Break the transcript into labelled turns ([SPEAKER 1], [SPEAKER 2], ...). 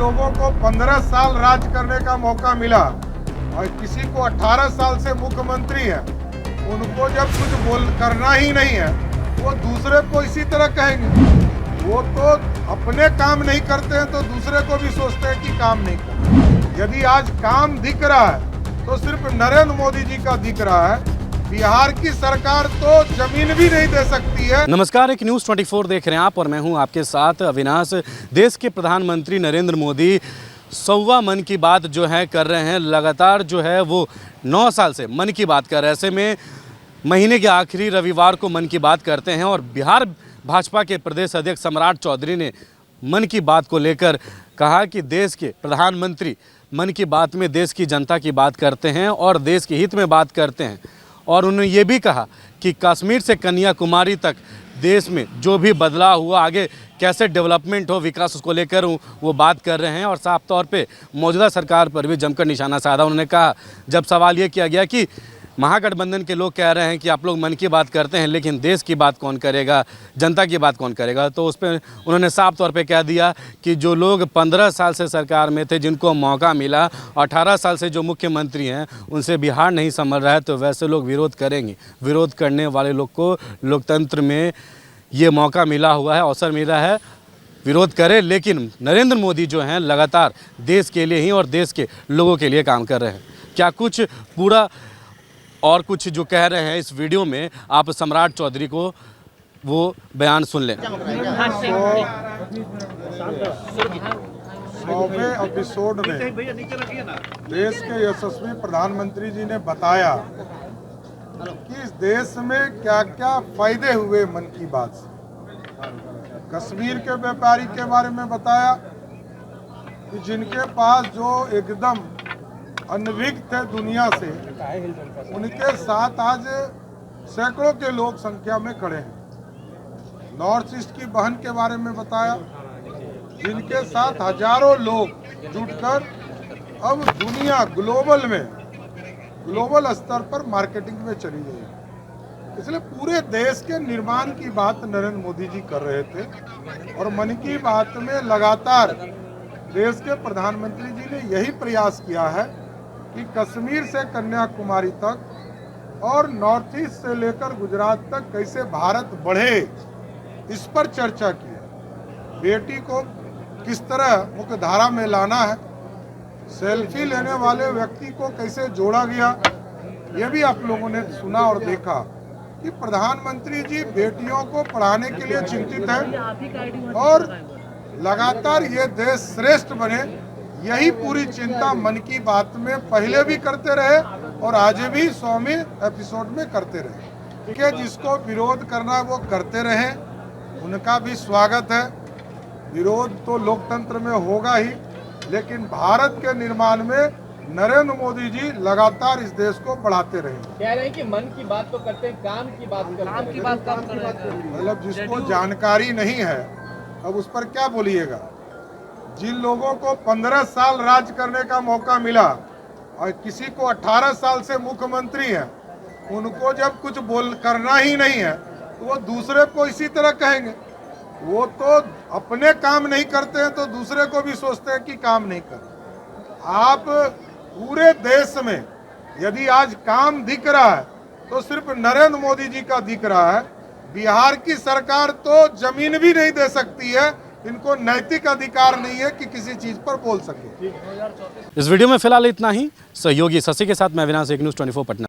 [SPEAKER 1] लोगों को 15 साल राज करने का मौका मिला और किसी को 18 साल से मुख्यमंत्री है, उनको जब कुछ करना ही नहीं है वो दूसरे को इसी तरह कहेंगे। वो तो अपने काम नहीं करते हैं तो दूसरे को भी सोचते हैं कि काम नहीं करते। यदि आज काम दिख रहा है तो सिर्फ नरेंद्र मोदी जी का दिख रहा है। बिहार की सरकार तो जमीन भी नहीं दे सकती है।
[SPEAKER 2] नमस्कार, एक न्यूज़ 24 देख रहे हैं आप और मैं हूं आपके साथ अविनाश। देश के प्रधानमंत्री नरेंद्र मोदी 100वां मन की बात जो है कर रहे हैं। लगातार जो है वो 9 साल से मन की बात कर रहे हैं। ऐसे में महीने के आखिरी रविवार को मन की बात करते हैं और बिहार भाजपा के प्रदेश अध्यक्ष सम्राट चौधरी ने मन की बात को लेकर कहा कि देश के प्रधानमंत्री मन की बात में देश की जनता की बात करते हैं और देश के हित में बात करते हैं। और उन्होंने ये भी कहा कि कश्मीर से कन्याकुमारी तक देश में जो भी बदलाव हुआ, आगे कैसे डेवलपमेंट हो, विकास, उसको लेकर वो बात कर रहे हैं और साफ तौर पे मौजूदा सरकार पर भी जमकर निशाना साधा। उन्होंने कहा, जब सवाल ये किया गया कि महागठबंधन के लोग कह रहे हैं कि आप लोग मन की बात करते हैं लेकिन देश की बात कौन करेगा, जनता की बात कौन करेगा, तो उस पर उन्होंने साफ तौर पे कह दिया कि जो लोग 15 साल से सरकार में थे, जिनको मौका मिला, 18 साल से जो मुख्यमंत्री हैं उनसे बिहार नहीं संभल रहा है, तो वैसे लोग विरोध करेंगे। विरोध करने वाले लोग को लोकतंत्र में ये मौका मिला हुआ है, अवसर मिला है, विरोध करें। लेकिन नरेंद्र मोदी जो हैं लगातार देश के लिए ही और देश के लोगों के लिए काम कर रहे हैं। क्या कुछ पूरा और कुछ जो कह रहे हैं इस वीडियो में, आप सम्राट चौधरी को वो बयान सुन लें।
[SPEAKER 1] 100वें एपिसोड में देश के यशस्वी प्रधानमंत्री जी ने बताया कि इस देश में क्या क्या फायदे हुए मन की बात से। कश्मीर के व्यापारी के बारे में बताया कि जिनके पास जो एकदम अनभिज्ञ थे दुनिया से, उनके साथ आज सैकड़ों के लोग संख्या में खड़े हैं। नॉर्थ ईस्ट की बहन के बारे में बताया, जिनके साथ हजारों लोग जुटकर अब दुनिया ग्लोबल स्तर पर मार्केटिंग में चली गई है। इसलिए पूरे देश के निर्माण की बात नरेंद्र मोदी जी कर रहे थे और मन की बात में लगातार देश के प्रधानमंत्री जी ने यही प्रयास किया है कि कश्मीर से कन्याकुमारी तक और नॉर्थ ईस्ट से लेकर गुजरात तक कैसे भारत बढ़े, इस पर चर्चा की है। बेटी को किस तरह मुख्य धारा में लाना है, सेल्फी लेने वाले व्यक्ति को कैसे जोड़ा गया, ये भी आप लोगों ने सुना और देखा कि प्रधानमंत्री जी बेटियों को पढ़ाने के लिए चिंतित हैं और लगातार ये देश श्रेष्ठ बने, यही पूरी चिंता मन की बात में पहले भी करते रहे और आज भी 100वें एपिसोड में करते रहे। कि जिसको विरोध करना है वो करते रहे, उनका भी स्वागत है। विरोध तो लोकतंत्र में होगा ही, लेकिन भारत के निर्माण में नरेंद्र मोदी जी लगातार इस देश को बढ़ाते रहे।
[SPEAKER 3] कह रहे हैं कि मन की बात तो करते हैं, काम की बात करते हैं।
[SPEAKER 1] मतलब जिसको जानकारी नहीं है अब उस पर क्या बोलिएगा। जिन लोगों को 15 साल राज करने का मौका मिला और किसी को 18 साल से मुख्यमंत्री है, उनको जब कुछ करना ही नहीं है तो वो दूसरे को इसी तरह कहेंगे। वो तो अपने काम नहीं करते हैं तो दूसरे को भी सोचते हैं कि काम नहीं करते। आप पूरे देश में यदि आज काम दिख रहा है तो सिर्फ नरेंद्र मोदी जी का दिख रहा है। बिहार की सरकार तो जमीन भी नहीं दे सकती है, इनको नैतिक अधिकार नहीं है कि किसी चीज पर बोल सके।
[SPEAKER 2] इस वीडियो में फिलहाल इतना ही। सहयोगी शशि के साथ मैं अविनाश, एक न्यूज़ 24 पटना।